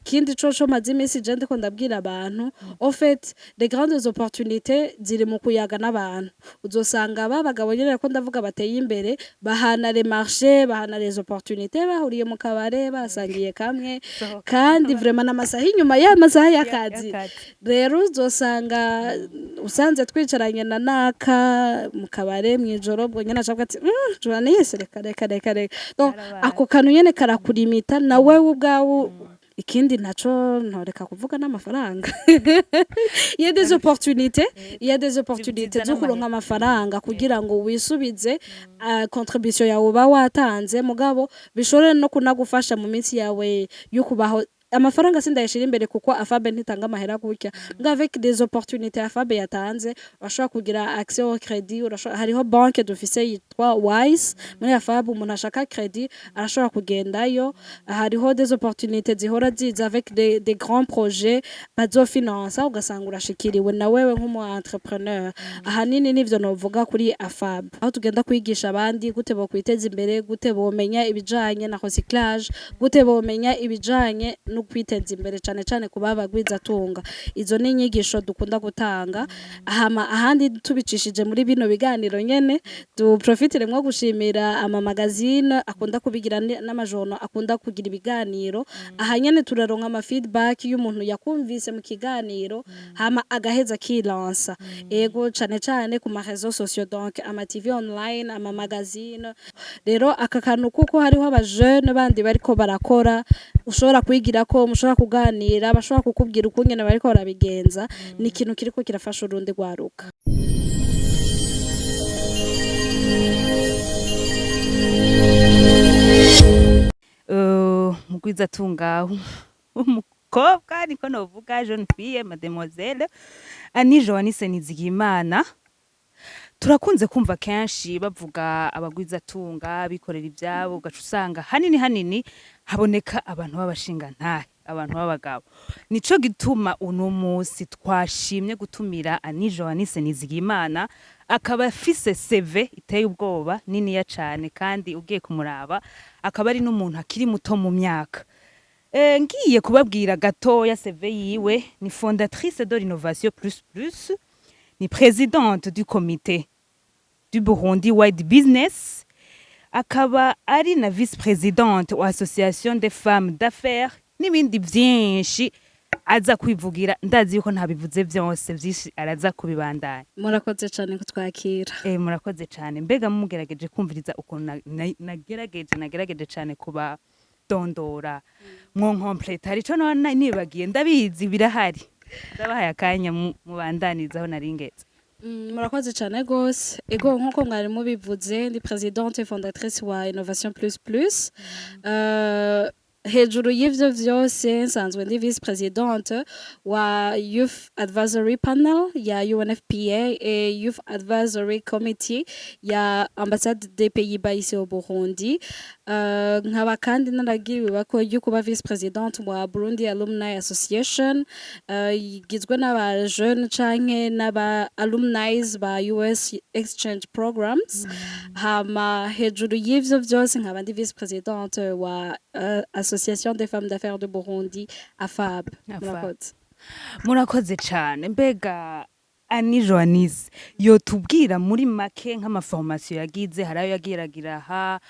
ikindi coco maze imisi je ndiko ndabwira abantu au fait les grandes opportunités ziri mu kuyaga n'abantu uzosanga babagabo nyene ko ndavuga bateye imbere bahana les marchés bahana les opportunités bahuriye mu kabare basangiye kamwe kandi vraiment n'amasaha inyuma y'amasaha y'akazi rero uzosanga usanze twicaranye na naka mu kabare mwijoro bwo nyene acabwa ati jurane yese reka donc ako kantu nyene karakurimita nawe ubwawe ikindi naco ntoreka kuvuga n'amafaranga il y a des opportunités zo kuronka amafaranga kugira ngo wisubize contribution yawe uba watanze mugabo bishobora no kunagufasha mu minsi yawe yo kubaho amafaranga sindayashira imbere kuko afabe ntitanga amahera gutya nga avec des opportunités afabe yatanze urashobora kugira accès au crédit hariho banque dufise yitwa Wise muri afabe umuntu ashaka crédit arashobora kugendayo hariho des opportunités zihora ziza avec des grands projets bazofinansa ugasanga urashikiriwe na wewe nk'umu entrepreneur ahanini nivyo novuga kuri afabe aho tugenda kwigisha abandi gute bo kwiteza imbere gute bomenya ibijanye na recyclage gute bomenya ibijanye no kwiteza imbere cyane kubabagwiza tunga izo ni inyigisho dukunda gutanga ahandi tubicishije muri bino biganiro nyene du profitire mwo gushimira ama magazine akunda kubigira n'amajono akunda kugira ibiganiro ahanyene turaronka ama feedback y'umuntu yakumvise mu kiganiro hama agaheza kilansa ego cyane ku ma réseaux sociaux donc ama TV online ama magazine rero aka kantu kuko hariho aba jeune bandi bariko barakora ushobora kwigira ko mushobora kuganira bashobora kukubwira uko nyene bariko barabigenza ni ikintu kiriko kirafasha urundi gwaruka mugwiza tunga umukobwa niko novuga jeune fille mademoiselle Ani Joannise Nizigimana turakunze kumva kenshi bavuga abagwiza tunga bikorera ibyabo ugaca usanga hanini haboneka abantu b'abashinga ntahe abantu b'abagabo nico gituma uno munsi twashimye gutumira Ani Joannise Nizigimana akaba afise CV iteye ubwoba niniya cane kandi ugiye kumuraba akaba ari n'umuntu akiri muto mu myaka ngiye kubabwira gatoya CV yiwe ni fondatrice de l'innovation plus ni présidente du comité du Burundi Wide Business akaba ari na vice-présidente wa association des femmes d'affaires n'ibindi byinshi aza kwivugira ndazi yuko ntabivuze byose byinshi araza kubibandanya murakoze cyane kutwakira murakoze cyane mbega mugerageje kumviriza uko nagerageje cyane kuba dondora mwonkomplete arico nibagiye ndabizi birahari ndabahaye akanya mubandanizaho naringeze murakoze cyane gose ego nkuko mwari mubivuze ndi présidente et fondatrice wa Innovation Plus hejuru y'ivyo vyose nsanzwe ndi vice présidente wa Youth Advisory Panel ya UNFPA et Youth Advisory Committee ya Ambassade des Pays-Bas ici au Burundi nkaba kandi naragiriwe ko yuko vice présidente wa Burundi Alumni Association igizwe n'aba jeune canke n'aba alumni ba US exchange programs hama hejuru y'ivyo vyose nkaba ndi vice présidente wa Association des femmes d'affaires de Burundi AFAB murakoze cyane mbega Ani Joannise yotubwira muri make nk'amaformation yagize harayo yagiragira ha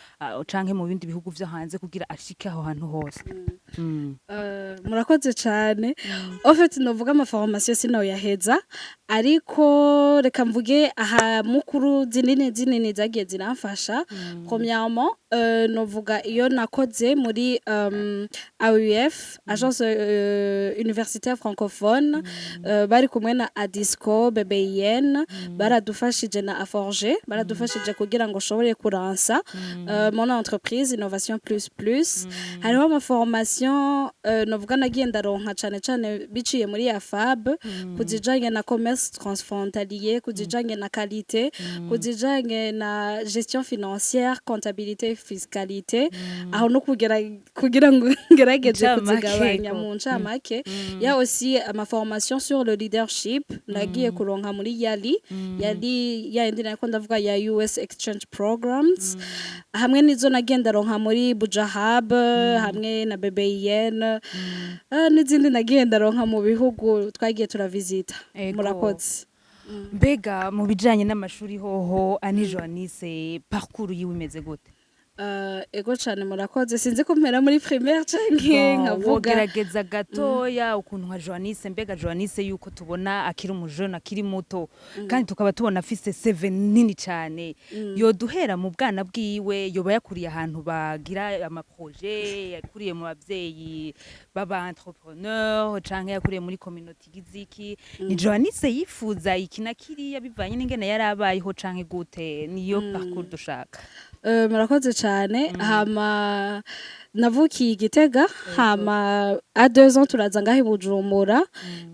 canke mu bindi bihugu vyo hanze kugira ashike aho hantu hose murakoze cyane en fait novuga amaformation sino yaheza ariko reka mvuge aha mukuru zinini zagiye ziramfasha premièrement novuga iyo nakoze muri AUF agence universitaire francophone bari kumwe na Adisco BBN baradufashije na Aforge baradufashije kugira ngo shobore kuransa mon entreprise Innovation Plus hariho ama formation novuga nagiye ndaronka cyane biciye muri AFAB kuzijanye na commerce transfrontalier kuzijanye na qualité kuzijanye na gestion financière comptabilité fiscalité aho no kugira ngo ngerageze Ncamake, kuzigabanya ko. mu ncamake ya aussi ama formation sur le leadership nagiye kuronka muri yali ya indi nako ndavuga ya US exchange programs hamwe nizo nagenda ronka muri Bujahab hamwe na BBN n'izindi nagenda ronka mu bihugu twagiye turavisita Ego. murakoze. mbega mu bijanye n'amashuri hoho Ani Joannise parcours yiwe imeze gute? Ego cyane murakoze sinzi ko mpera muri primaire canke nkavuga wogerageza gatoya ukuntu nka Joannise, mbega Joannise yuko tubona akiri umujene akiri muto kandi tukaba tubona afise CV nini cyane, yoduhera mu bwana bwiwe, yoba yakuriye ahantu bagira amaproje, yakuriye mu bavyeyi baba entrepreneur canke yakuriye muri community giziki, ni Joannise yifuza iki na kiriya bivanye n'ingene yarabayeho canke gute? Niyo parcours dushaka. Murakoze cyane hama navukiye Igitega hama a 2 ans turaza ngaho i Bujumbura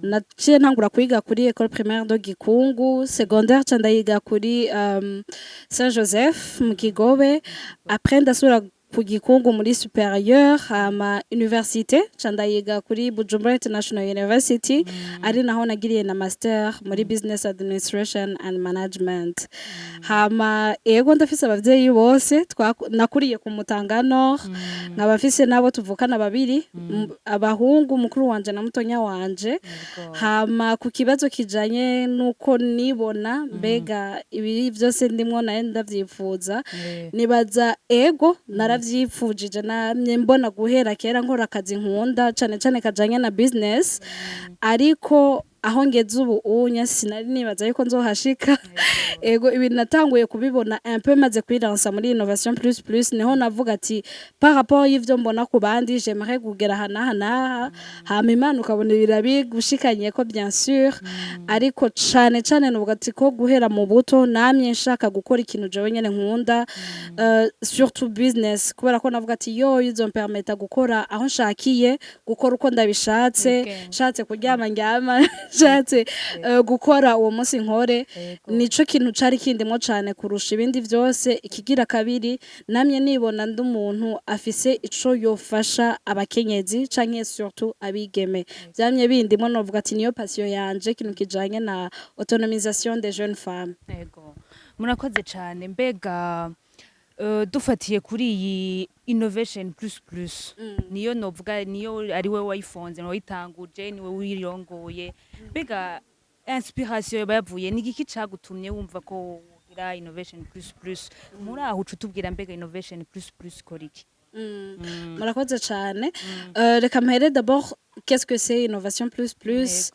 naciye ntangura kwiga kuri école primaire de Gikungu, secondaire ca ndayiga kuri Saint Joseph mu Kigobe, après ndasubira ku Gikungu muri supérieur hama université ca ndayiga kuri Bujumbura International University ari naho nagiriye na master muri business administration and management. Hama ego ndafise abavyeyi bose nakuriye ku Mutanga Nord nkabafise nabo tuvukana babiri abahungu mukuru wanje na mutonya wanje. Hama ku kibazo kijanye nuko nibona mbega ibi byose ndimwo naye ndavyifuza nibaza ego naravyifujije namye mbona guhera kera nkora akazi nkunda cane cane kajanye na business ariko aho ngeze ubu unya sinari nibaza yuko nzohashika ego ibi natanguye kubibona un peu maze kwiransa muri innovation plus niho navuga ati par rapport y'ivyo mbona ku bandi j'aimerais kugera hana hama Imana ukabona birabigushikanye ko bien sûr ariko cane cane nuvuga ati ko guhera mu buto namye nshaka gukora ikintu jewe nyene nkunda surtout business kubera ko navuga ati yo izompermeta gukora aho nshakiye gukora uko ndabishatse shatse kuryama ndyama shatse gukora uwo munsi nkore nico kintu cari kindimo cane kurusha ibindi vyose. Ikigira kabiri namye nibona ndi umuntu afise ico yofasha abakenyezi canke surtout abigeme byamye bindimo novuga ati niyo passion yanje kintu kijanye na autonomisation des jeunes femmes. Ego murakoze cane mbega dufatiye kuri iyi innovation plus niyo novuga niyo ari we wayifonze wayitanguje niwe wirongoye mbega inspiration yoba yavuye ni igiki cagutumye wumva ko wogira innovation plus muri aho ucutubwira mbega innovation plus koriki? Murakoze cyane reka mpere d'abord qu'est-ce que c'est innovation plus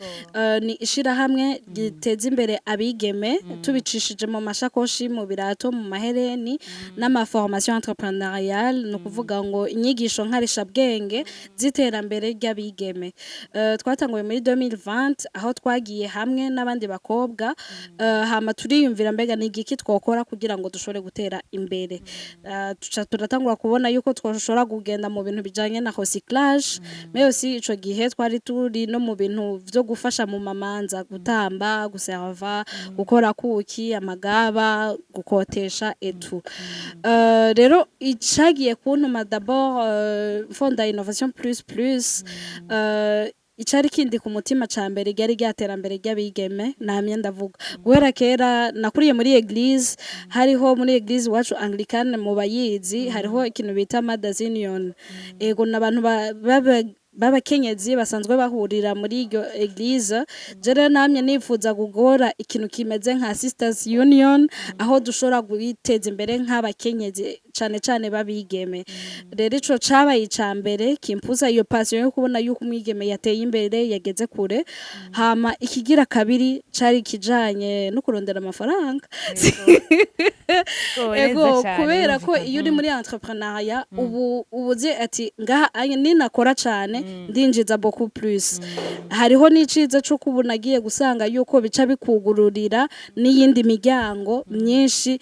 ni ishirahamwe giteza imbere abigeme tubicishije mu mashakoshi mu birato mu mahereni n'ama formation entrepreneuriale no kuvuga ngo inyigisho nkarisha bwenge ziterambere ry'abigeme. Twatanguye muri 2020 aho twagiye hamwe n'abandi bakobwa hama turiyumvira mbega ni igiki twokora kugira ngo dushobore gutera imbere. Turatangura kubona yuko twoshobora kugenda mu bintu bijanye na recyclage mais aussi ico gihe twari turi no mu bintu vyo gufasha mu mamanza gutamba guserva gukora kuki amagaba gukotesha etu. Rero icagiye kuntuma d'abord fonda innovation plus icari kindi ku mutima ca mbere ryari ryaterambere ry'abigeme namye ndavuga guhera kera nakuriye muri eglise hariho muri eglise wacu Anglicane mu bayizi hariho ikintu bita Mothers Union ego nabantu babakenyezi basanzwe bahurira muri iyo eglise jere namye nifuza gukora ikintu kimeze nka Sisters Union aho dushobora gwiteza imbere nk'abakenyezi cane cane babigeme. Rero ico cabaye icambere kimpuza iyo passion yo kubona yuko umwigeme yateye imbere yageze kure. Hama ikigira kabiri cari kijanye no kurondera amafaranga ego kubera ko iyo uri muri entrepreneuria ubuze ati ngaha ninakora cane ndinjiza beaucoup plus hariho n'iciza cyo kubu nagiye gusanga yuko bica bikugururira n'iyindi miryango myinshi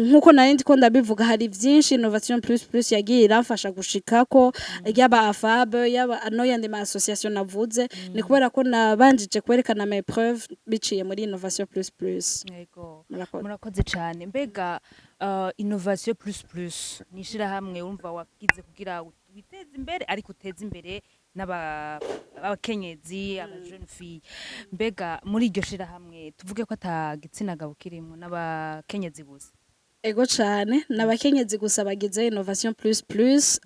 nkuko nari ndiko ndabivuga hari byinshi innovation plus yagiye iramfasha gushikako yaba afab yaba ano yandi ma association navuze ni kubera ko nabanjije kwerekana mes preuves biciye muri innovation plus yego murakoze cyane mbega innovation plus nishira hamwe urumva wagize kugira witeze imbere ariko uteze imbere n'abakenyezi aba jeune fille mbega muri iryo shira hamwe tuvuge ko atagitsina gabo kirimo n'abakenyezi gusa ego cyane n'abakenyezi gusa bagize innovation plus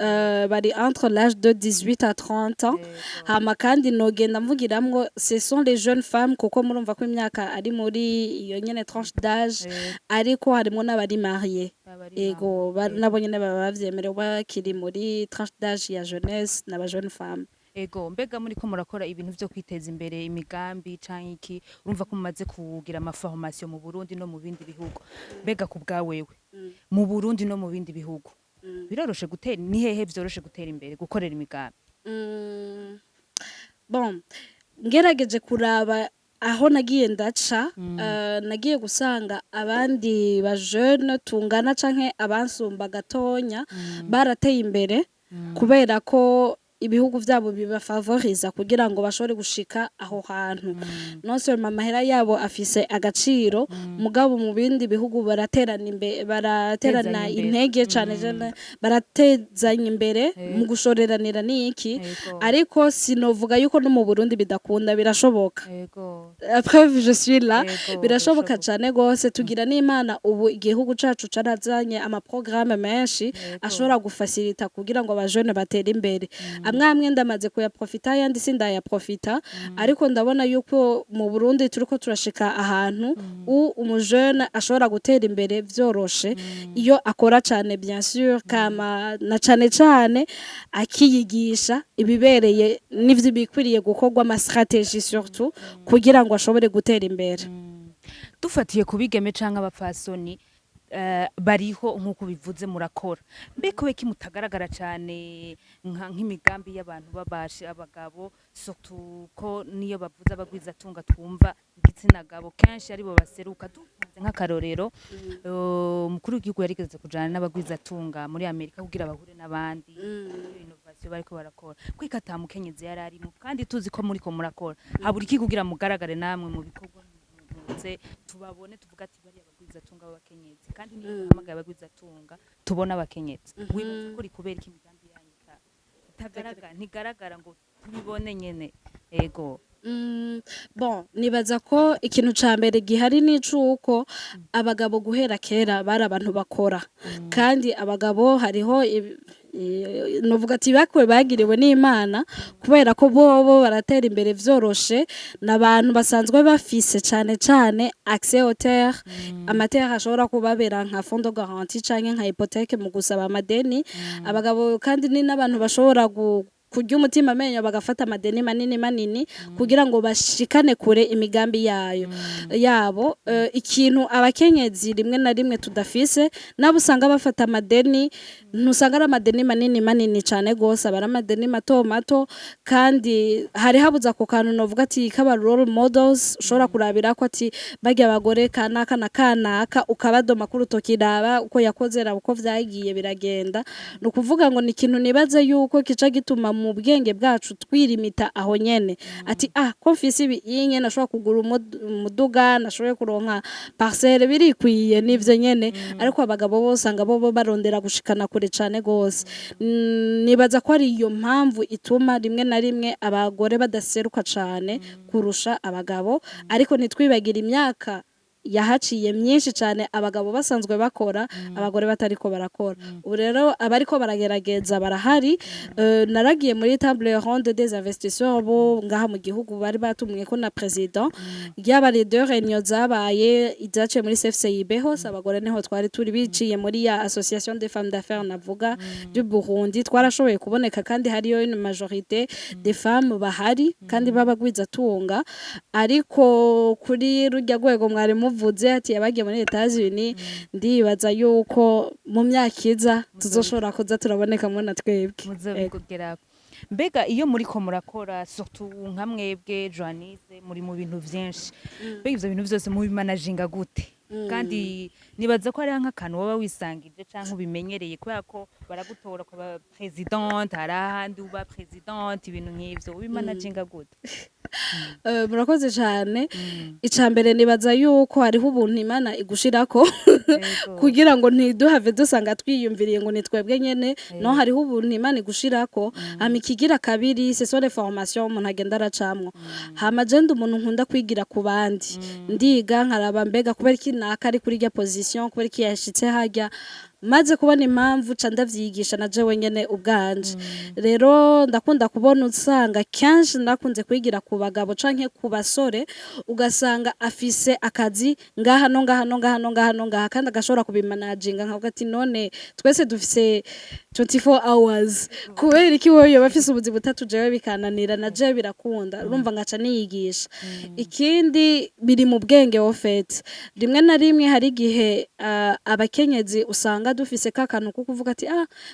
bari entre l'âge de 18 à 30 ans hama kandi nogenda mvugiramwo ce sont les jeunes femmes kuko murumva ko imyaka ari muri iyo nyene tranche d'âge ariko harimo n'abari mariés ego nabo nyene baba bavyemerewe bakiri muri tranche d'âge ya jeunesse n'aba jeune femme ego mbega muri ko murakora ibintu byo kwiteza imbere imigambi canke iki urumva ko mumaze kugira amaformation mu Burundi no mu bindi bihugu mbega ku bwawewe mu Burundi no mu bindi bihugu biroroshe gutera ni hehe vyoroshe gutera imbere gukorera imigambi bon ngerageje kuraba aho nagiye ndaca nagiye gusanga abandi ba jeune tungana canke abansumba gatonya barateye imbere kubera ko ibihugu vyabo bibafavoriza kugira ngo bashobore gushika aho hantu non seulement amahera yabo afise agaciro mugabo mu bindi bihugu baraterana intege cane baratezanya imbere mu gushoreranira niki ariko sinovuga yuko no mu Burundi bidakunda birashoboka après je suis là birashoboka cane gose tugira n'Imana ubu igihugu cacu carazanye ama programme menshi ashobora gufacilita kugira ngo abajene batere imbere amwe ndamaze kuya profita yandi sindaya profita ariko ndabona yuko mu Burundi turiko turashika ahantu umujene ashobora gutera imbere vyoroshe iyo akora cyane bien sûr kama na cane akiyigisha ibibereye n'ivyo bikwiriye gukorwa ama stratégie surtout kugira ngo ashobore gutera imbere dufatiye kubigeme canke abapfasoni bariho nkuko bivuze murakora mbeko beki mutagaragara cyane nk'imigambi y'abantu babashe abagabo surtout ko niyo bavuza abagwiza tunga twumva igitsina gabo kenshi aribo baseruka tuvuze nk'akarorero umukuru w'igihugu yarigeze kujana n'abagwiza tunga muri Amerika kugira bahure n'abandi innovation bariko barakora kwikata mukenyezi yararimo kandi tuzi ko muri ko murakora haburi iki kugira mugaragare namwe mu bikorwa tubabone tuvuga ati bari abagwiza tunga b'abakenyezi kandi niyo hamagaye abagwiza tunga tubona abakenyezi wibuze ko rikubera imigambi yanyu ntigaragara ngo tubibone nyene ego bon nibaza ko ikintu ca mbere gihari nicuko abagabo guhera kera bari abantu bakora kandi abagabo hariho novuga ati bakwe bagiriwe n'Imana kubera ko bobo baratera imbere vyoroshe nabantu basanzwe bafise cane accès aux terres amaterre ashobora kubabera nka fond de garantie canke nka hypothèque mu gusaba amadeni abagabo kandi ni nabantu bashobora kurya umutima amenyo bagafata amadeni manini kugira ngo bashikane kure imigambi yabo ikintu abakenyezi rimwe na rimwe tudafise nabo usanga bafata amadeni ntusanga ari amadeni manini cyane gose abara amadeni mato kandi hari habuza ko kantu novuga ati kaba role models ushobora kurabira ko ati bajya abagore kanaka na kanaka ukabadoma kuri utokiraba uko yakozera uko vyagiye biragenda no kuvuga ngo ni ikintu nibaze yuko kica gituma mu bwenge bwacu twirimita aho nyene ati ko mfise ibi yinye nashobora kugura umuduga nashoboye kuronka parcelle birikwiye nivyo nyene ariko abagabo bose anga bo barondera gushikana kure cane gose nibaza ko ari iyo mpamvu ituma rimwe na rimwe abagore badaseruka cane kurusha abagabo ariko nitwibagira imyaka yahaciye myinshi cyane abagabo basanzwe bakora abagore batariko barakora ubu rero abariko baragerageza barahari naragiye muri table ronde des investisseurs bo ngaha mu gihugu bari batumwe ko na president ryaba les deux réunions zabaye izaciye muri CFCIB hose abagore neho twari turi biciye muri ya association des femmes d'affaires navuga du Burundi twarashoboye kuboneka kandi hariyo une majorité des femmes bahari kandi babagwiza tunga ariko kuri rujya gwego mwari vuze ati yabagiye muri Etats-Unis ndibaza yuko mu myaka iza tuzoshobora kuza turaboneka muna twebwe muzobikugera mbega iyo muriko murakora surtout nka mwebwe Joannise muri mu bintu vyinshi mbega ivyo bintu vyose mubimanaginga gute kandi nibaza ko ari nk'akantu woba wisangije canke ubimenyereye kubera ko baragutora kuba presidente hari ahandi uba presidente ibintu nk'ivyo ubimanaginga gute murakoze cyane icambere nibaza yuko hariho ubuntu Imana igushirako kugira ngo ntiduhave dusanga twiyumviriye ngo ni twebwe nyene no hariho ubuntu Imana igushirako hama ikigira kabiri c'est sur les formations umuntu agenda aracamwo hama je ndi umuntu nkunda kwigira ku bandi ndiga nkaraba mbega kubera iki naka ari kuri rya position kubera iki yashitse harya maze kubona impamvu ca ndavyigisha na jewe nyene ubwanje rero ndakunda kubona usanga kenshi ndakunze kwigira ku bagabo canke ku basore ugasanga afise akazi ngaha no ngaha no ngaha no ngaha no ngaha kandi agashobora kubimanaginga nkavuga ati none twese dufise 24 hours kubera iki wowe yoba afise ubuzi butatu jewe bikananira na jewe birakunda urumva ngaca niyigisha ikindi biri mu bwenge ofete rimwe na rimwe hari igihe abakenyezi usanga dufise kakantu ko kuvuga ati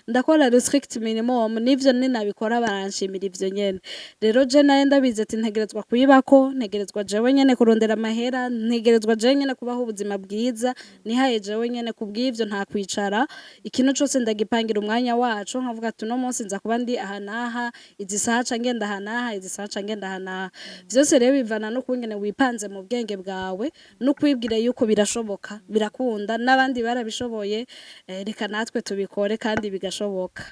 ndakora restrict minimum nivyo ninabikora baranshimira ivyo nyene rero je naye ndabize ati ntegerezwa kuyibako ntegerezwa jewe nyene kurondera amahera ntegerezwa jewe nyene kubaho ubuzima bwiza nihaye jewe nyene kubw'ivyo nta kwicara ikintu cose ndagipangira umwanya wacu nkavuga ati no munsi nza kuba ndi aha naha izi saha ca ngenda aha naha izi saha ca ngenda aha naha vyose rero bivana no kungene wipanze mu bwenge bwawe no kwibwira yuko birashoboka birakunda n'abandi barabishoboye reka natwe tubikore kandi bigashoboka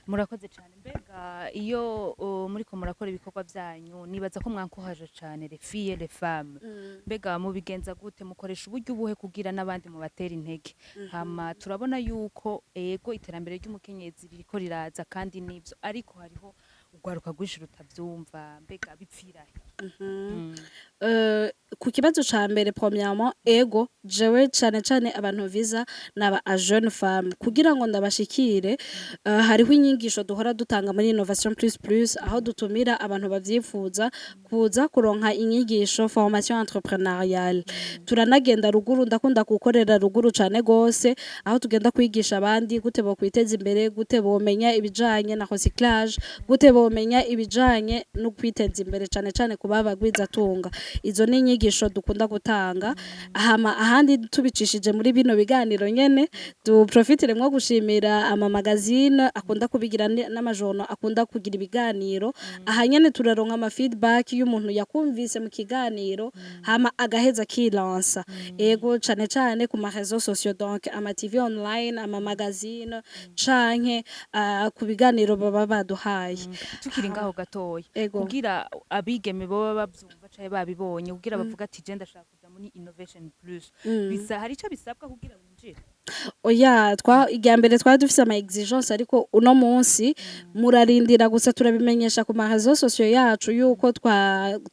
murakoze cyane mbega iyo muriko murakora ibikorwa byanyu nibaza ko mwankohaje cyane les filles les femmes mbega mubigenza gute mukoresha uburyo ubuhe kugira n'abandi mubatera intege hama turabona yuko ego iterambere ry'umukenyezi ririko riraza kandi nivyo ariko hariho ugwaruka rwinshi rutavyumva mbega bipfirahe ku kibazo ca mbere premièrement ego jewe cane abantu viza naba a jeune femme kugira ngo ndabashikire hariho inyigisho duhora dutanga muri innovation plus aho dutumira abantu bavyifuza kuza kuronka inyigisho formation entrepreneuriale turanagenda ruguru ndakunda gukorera ruguru cane gose aho tugenda kwigisha abandi gute bo kwiteza imbere gute bomenya ibijanye na recyclage gute bomenya ibijanye no kwiteza imbere cane kubaba gwiza tunga izo ni inyigisho dukunda gutanga hama ahandi tubicishije muri bino biganiro nyene du profitire mwo gushimira ama magazine akunda kubigira n'amajono akunda kugira ibiganiro aha nyene turaronka ama feedback y'umuntu yakumvise mu kiganiro hama agaheza kilansa ego cane ku ma réseaux sociaux donc ama TV online ama magazine canke ku biganiro baba baduhaye tukiri ngaho gatoya kugira abigeme baba bavyumva caye babibonye kugira bavuga ati je ndashaka kuja muri innovation plus bisa hari ico bisabwa kugira winjire oya irya mbere twari dufise ama exigence ariko uno munsi murarindira gusa turabimenyesha ku ma réseaux sociaux yacu yuko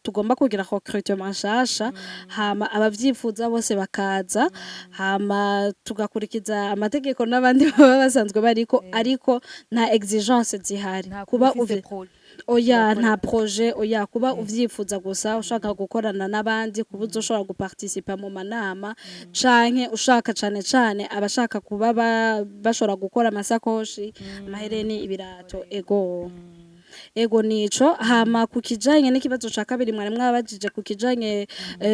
tugomba kugira recrutement nshasha hama abavyifuza bose bakaza hama tugakurikiza amategeko n'abandi baba basanzwe bariko ariko nta exigence zihari kuba oya nta projet oya kuba uvyifuza gusa ushaka gukorana n'abandi kuba uzoshobora guparticipa mu manama canke ushaka cane abashaka kuba bashobora gukora amasakoshi amahereni ibirato ego nico hama kukijanye n'ikibazo ca kabiri mwari mwabajije kukijanye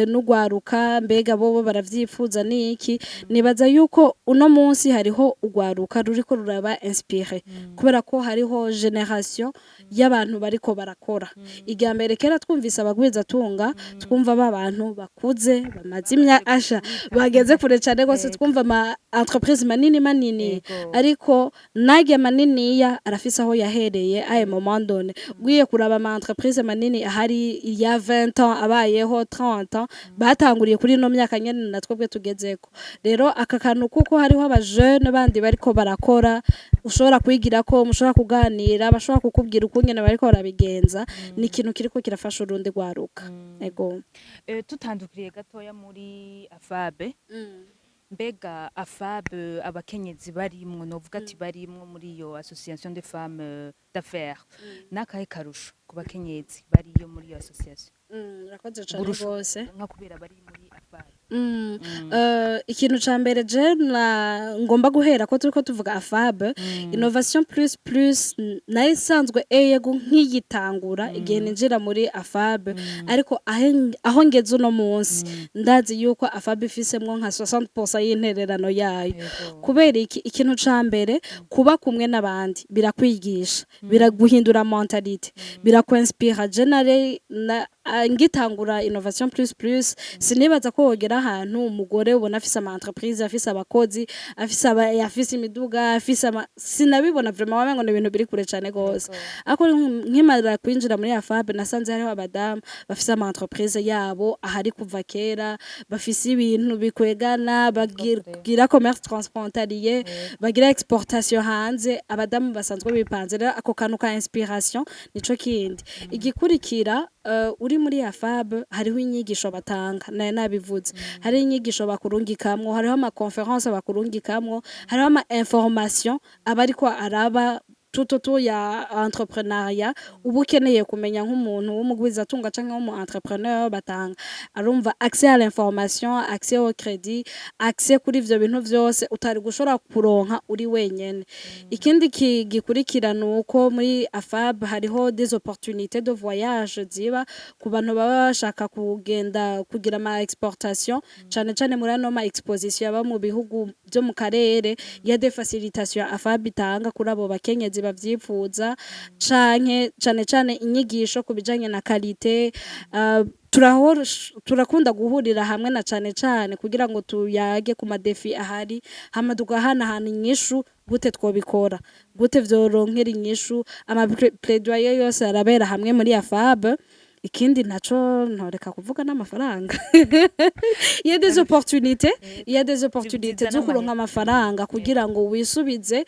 n'ugwaruka mbega bobo baravyifuza niki nibaza yuko uno munsi hariho ugwaruka ruriko ruraba inspiré kubera ko hariho generation y'abantu bariko barakora igambere kera twumvise abagwiza tunga twumva babantu bakuze bamazimya asha bageze kure cyane gose twumva ama entreprise manini ariko nage maniniya arafise aho yahereye aye moment donné gwiye kuraba ama entreprise manini ahari ya 20 ans abayeho 30 ans batanguriye kuri no myaka nyene natwebwe tugezeko rero aka kantu kuko hariho aba jeune bandi bariko barakora ushobora kwigira ko mushobora kuganira bashobora kukubwira ukungene bariko barabigenza ni ikintu kiriko kirafasha urundi gwaruka ego tutandukiriye gatoya muri afabe mbega afabe abakenyezi barimwo novuga ati barimwo muri iyo association de femmes d'affaires nakahe karusho ku bakenyezi bariyo muri iyo association rakoze cyane gose nka kubera bari muri afabe ikintu ca mbere je ngomba guhera ko turiko tuvuga afab innovation plus plus nayo isanzwe yego nk'iyitangura igihe ninjira muri afab ariko aho ngeze uno munsi ndazi yuko afab ifisemwo nka 60% y'intererano yayo kubera ikintu ca mbere kuba kumwe n'abandi birakwigisha biraguhindura mentalite birakwenspira generally ngitangura innovation plus plus sinibaza ko wogera ahantu umugore ubona afise ama entreprise afise abakozi afise imiduga afise sinabibona vraiment wamengo ni ibintu biri kure cyane gose ako nkimara kwinjira muri afab nasanze hariho abadamu bafise ama entreprise yabo ahari kuva kera bafise ibintu bikwegana bagira commerce transfrontalier bagira exportation hanze abadamu basanzwe bipanze rero ako kantu ka inspiration nico kindi igikurikira uri muri afab hariho inyigisho batanga naye nabivuze hari inyigisho bakurungikamwo hariho ama conference bakurungikamwo hariho ama information abariko araba tutoto ya entrepreneuria ubu ukeneye kumenya nk'umuntu w'umugwiza tunga canke w'umu entrepreneur batanga arumva accès à l'information accès au crédit accès kuri ivyo bintu vyose utari gushora kuronka uri wenyene ikindi gikurikira nuko muri afab hariho des opportunités de voyage ziba ku bantu baba bashaka kugenda kugira ama exportation cane cane muri ano ma exposition aba mu bihugu byo mu karere ya des facilitations afab itanga kuri abo bakenyezi bavyifuza canke cane inyigisho kubijanye na qualité turakunda guhurira hamwe na cane kugira ngo tuyage ku madefi ahari hama tugahana inyishu gute twobikora gute vyoronkera inyishu ama plaidoyer yose arabera hamwe muri afab ikindi naco ntoreka kuvuga n'amafaranga il y a des opportunités zo kuronka amafaranga kugira ngo wisubize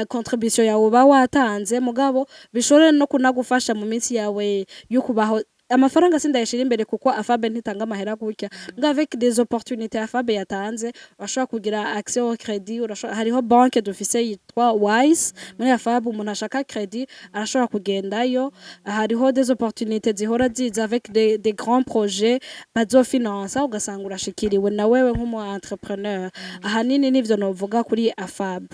contribution yawe uba watanze mugabo bishobore no kunagufasha mu minsi yawe yo kubaho amafaranga sindayashira imbere kuko afabe ntitanga amahera gutya nga avec des opportunités afabe yatanze urashobora kugira accès au crédit hariho banque dufise yitwa Wise muri afabe umuntu ashaka crédit arashobora kugendayo hariho des opportunités zihora ziza avec des grands projets bazofinansa ugasanga urashikiriwe na wewe nk'umu entrepreneur ahanini nivyo novuga kuri afabe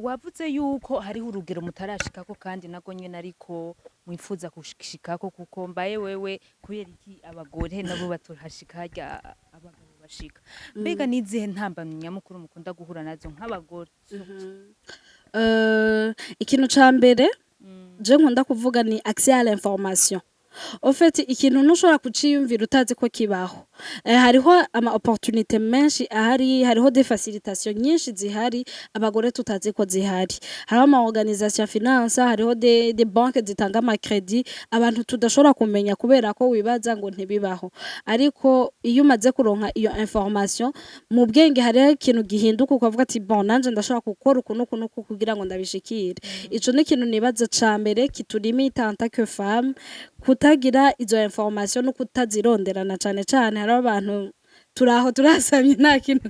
wavuze yuko hariho urugero mutarashikako kandi nago nyene ariko mwifuza kushikako kuko mbaye wewe kubera iki abagore nabo batohashika harya abagabo bashika mbega nizihe ntambamye nyamukuru mukunda guhura nazo nk'abagore ikintu ca mbere je nkunda kuvuga ni accès à l'information au fait ikintu ntushobora kuciyumvira utazi ko kibaho hariho ama opportunité menshi ahari hariho des facilitations nyinshi zihari abagore tutazi ko zihari hariho ama organisation finance hariho des banques zitanga ama crédit abantu tudashobora kumenya kubera ko wibaza ngo ntibibaho ariko iyo umaze kuronka iyo information mu bwenge hariho ikintu gihinduka ukavuga ati bon nanje ndashobora gukora ukuntu kugira ngo ndabishikire ico ni ikintu nibaza ca mbere kitulimite en tant que femme kutagira izo information no kutazironderana cane hari abantu turaho turasamye nta kintu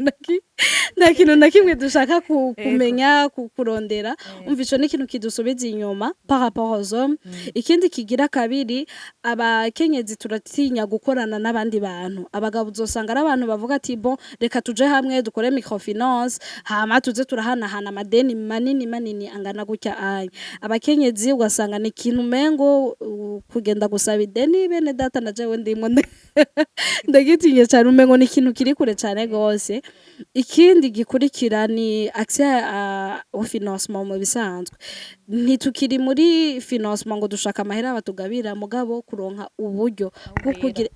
na kimwe dushaka kumenya kurondera umva ico ni ikintu kidusubiza inyuma par rapport aux hommes ikindi kigira kabiri abakenyezi turatinya gukorana n'abandi bantu abagabo uzosanga ari abantu bavuga ati bon reka tuje hamwe dukore microfinance hama tuze turahanahana amadeni manini angana gutya aya abakenyezi ugasanga ni ikintu mengo kugenda gusaba ideni bene data na jewe ndimo ndagitinye cyane umengo ni ikintu kiri kure cyane gose ikindi gikurikira ni accès au financement mu bisanzwe ntitukiri muri financement ngo dushaka amahera batugabira mugabo kuronka uburyo bwo kugira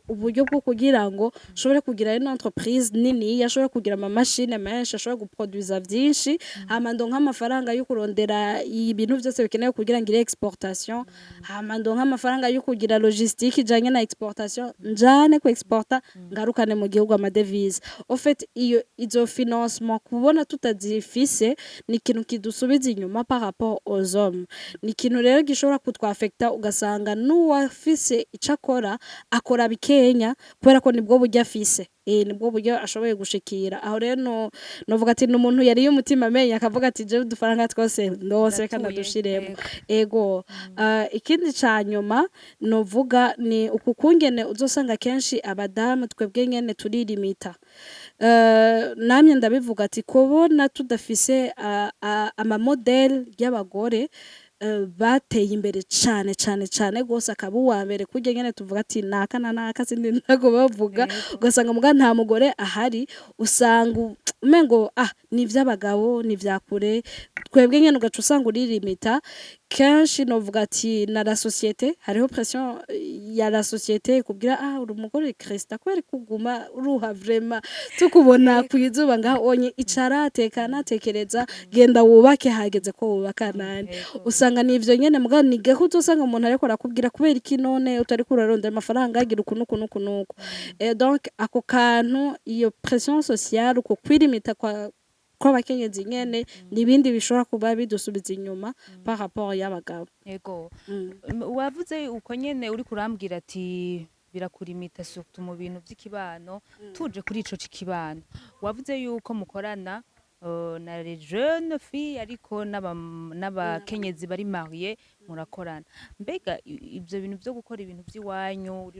uburyo bwo kugira ngo shobore kugira une entreprise nini yashobora kugira ama machine menshi ashobora guproduza vyinshi hama ndonka amafaranga yo kurondera ibintu byose bikenewe kugira ngo exportation hama ndonka amafaranga yo kugira logistique ijanye na exportation njane ku exporta ngarukane mu gihugu ama devise au fait iyo izo financement kubona tutazifise ni ikintu kidusubiza inyuma par rapport aux hommes ni ikintu rero gishobora kutwafecta ugasanga n'uwafise icakora akora bikenya kubera ko nibwo burya afise nibwo buryo ashoboye gushikira aho rero novuga ati n'umuntu yari y'umutima amenye akavuga ati je udufaranga twose ndose reka ndadushiremo ego ikindi ca nyuma novuga ni uku kungene uzosanga kenshi abadamu twebwe nyene turirimita namye ndabivuga ati kubona tudafise amamodeli y'abagore bateye imbere cane cane cane gose akaba uwa mbere kurya nyene tuvuga ati naka na naka sindi ntago bavuga ugasanga muga nta mugore ahari usanga umengo ni ivy'abagabo ni ivyakure twebwe nyene ugaca usanga uririmita kenshi novuga ati na la société hariho pression ya la société kubwira uri umugore Krista kweri kuguma uruha vraiment tukubona kwizuba ngaho onye icara tekana tekereza genda wubake hageze ko wubaka nani usanga nivyo nyene muga nige ko uzosanga umuntu ariko arakubwira kubera iki none utari kurarondera amafaranga agira ukuntu donc ako kantu iyo pression sociale uko kwirimita kwa abakenyezi nyene nibindi bishobora kuba bidusubiza inyuma par rapport y'abagabo yego wavuze uko nyene uri kurambwira ati birakurimita surtout mu bintu by'ikibano tuje kuri ico cikibano wavuze yuko mukorana na les jeunes filles ariko n'abakenyezi bari marié murakorana mbega ibyo bintu byo gukora ibintu by'iwanyu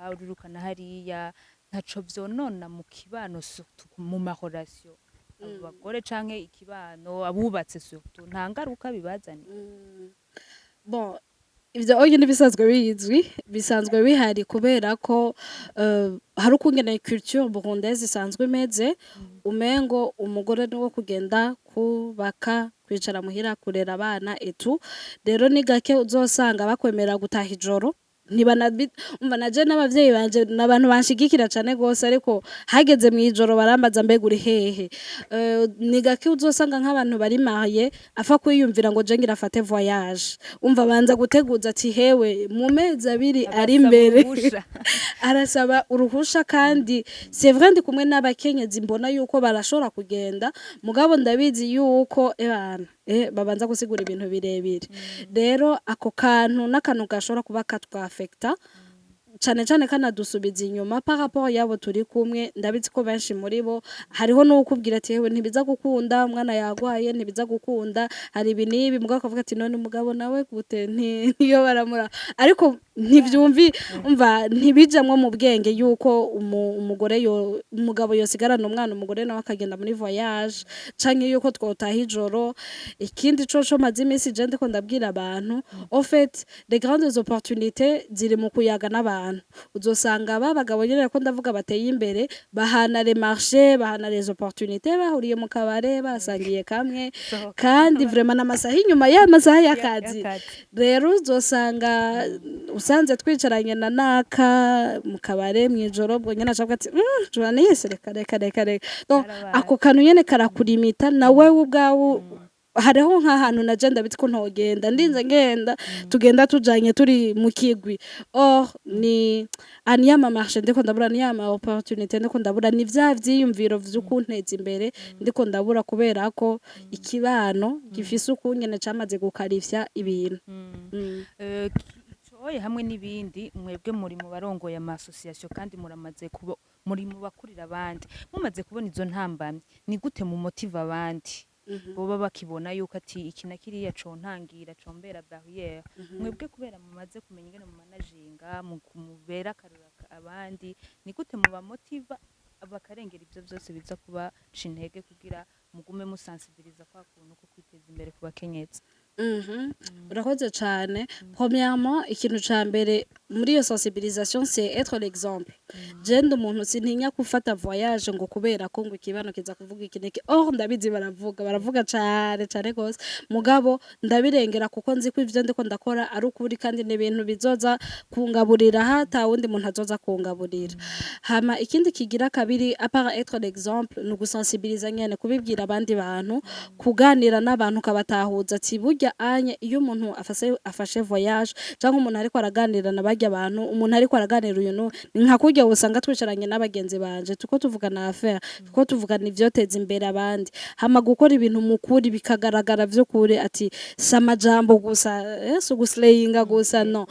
uriruka na hariya ntaco vyonona mu kibano surtout mu mahorasyo abagore canke ikibano abubatse surtout nta ngaruka bibazanye bon ivyo oyo bisanzwe bihari kubera ko hari ukungene culture burundaise isanzwe imeze umengo umugore niwo kugenda kubaka kwicara muhira kurera abana etu rero ni gake uzosanga bakwemera gutaha ijoro umva naje n'abavyeyi banje n'abantu banshigikira cane gose ariko hageze mwijoro barambaza mbega uri hehe ni gake uzosanga nk'abantu bari mariye afa kwiyumvira ngo je ngira afate voyage umva banza guteguza ati hewe mu mezi abiri ari imbere arasaba uruhusha kandi c'est vrai ndi kumwe n'abakenyezi mbona yuko barashobora kugenda mugabo ndabizi yuko babanza gusigura ibintu birebire rero ako kantu n'akantu gashobora kuba katwafekta cane cane kanadusubiza inyuma par rapport yabo turi kumwe ndabizi ko benshi muri bo hariho no ukubwira ati hewe ntibiza gukunda umwana yagwaye ntibiza gukunda hari ibinibi mugabo akavuga ati none umugabo nawe gute niyo baramura ariko ntivyumvi umva ntibijamwe mu bwenge yuko umugabo yosigarana umwana umugore nawe akagenda muri voyage canke yuko twotaha ijoro ikindi coco maze imisi je ndiko ndabwira abantu en fait les grandes opportunités ziri mu kuyaga n'abantu uzosanga babagabo nyene ko ndavuga bateye imbere bahana les marchés bahana les opportunités bahuriye mu kabare basangiye kamwe kandi vraiment n'amasaha inyuma y'amasaha y'akazi rero uzosanga usanze twicaranye na naka mu kabare mwijoro bwo nyene acabwa ati jurane yese reka donc ako kantu nyene karakurimita nawe ubwawe hariho nk'ahantu na jenda biti ko ntogenda ndinze ngenda tugenda tujanye turi mu kigwi ni aniyama marché ndiko ndabura niyama opportunité ndiko ndabura ni vyiyumviro vy'ukunteza imbere ndiko ndabura kubera ko ikibano gifise ukunyene camaze gukarifya ibintu oye hamwe n'ibindi mwebwe muri mu barongoye ama association kandi muramaze kuba muri mu bakurira abandi mumaze kubona izo ntambamye ni gute mu motive abandi boba bakibona yuko ati iki na kiriya contangira combera barrière mwebwe kubera mumaze kumenya ingene mu managinga mu kumubera karura abandi ni gute mu bamotiva abakarengera ivyo byose biza kuba cintege kugira mugume musensibiliza kwa kuntu ko kwiteza imbere ku bakenyezi urakoze cyane premièrement ikintu ca mbere muri iyo sensibilisation c'est être l'exemple jende umuntu sintinya gufata voyage ngo kubera ko ngo ikibano kiza kuvuga ikineke ndabizi baravuga cyane gose mugabo ndabirengera kuko nzi ko ivyo ndiko ndakora ari ukuri kandi n'ibintu bizoza kungaburira hata wundi muntu azoza kungaburira hama ikindi kigira kabiri à part être l'exemple no gusensibiliza nyene kubibwira abandi bantu kuganira n'abantu kabatahuza ati burya anye iyo umuntu afashe voyage cyangwa umuntu ariko araganira nabajya abantu umuntu ariko araganira uyu no nka kurya usanga twicaranye n'abagenzi banje tuko tuvugana affaire tuko tuvugana ivyoteza imbere abandi hama gukora ibintu mukuri bikagaragara vyo kure ati samajambo gusa guslayinga gusa no